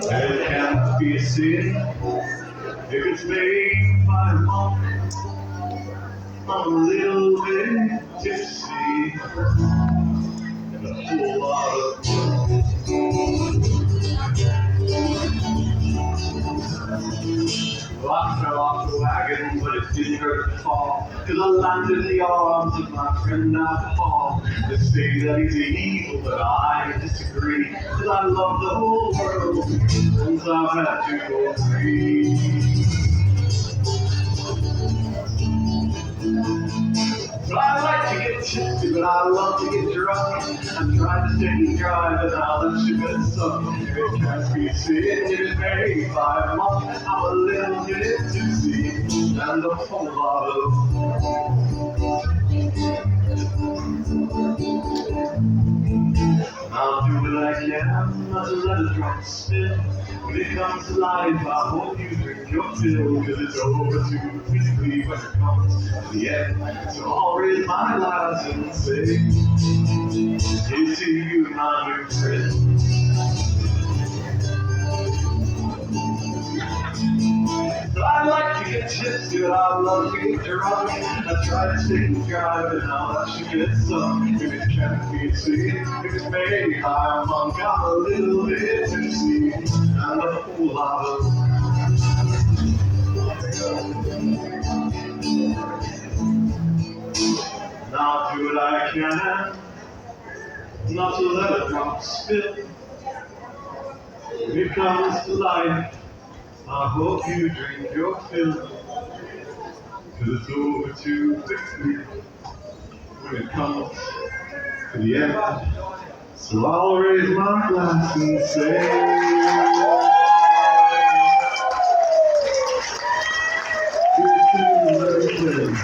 It can't be a sin if it's made by a monk. I'm a little bit tipsy and a whole lot of well, I fell off the wagon, but it didn't hurt to fall, 'cause I landed in the arms of my friend alcohol. They say that he's evil, but I disagree, 'cause I love the whole world since I've had to go free. But I like to get tipsy, but I love to get drunk. I'm trying to stay dry, but now that sugar's sunk. It can't be sin, it is made by a monk. I'm a little bit tipsy and a whole lot of I'll do what I can not to let a drop spin. When it comes to life, I hope you drink your fill, 'cause it's over too quickly when it comes to the end. So I'll raise my glass and say, here's to you, my new friend. But I like to get tipsy, but I love to get drunk. I try to stay dry, but now that shit gets sunk. If it can't be seen, if it's made by a monk, I'm a little bit tipsy and a whole lot of Now I'll do what I can not to let a drop spill. When it comes to life, I hope you drink your fill, 'cause it's over too quickly when it comes to the end. So I'll raise my glass and say, here's to you, my friend.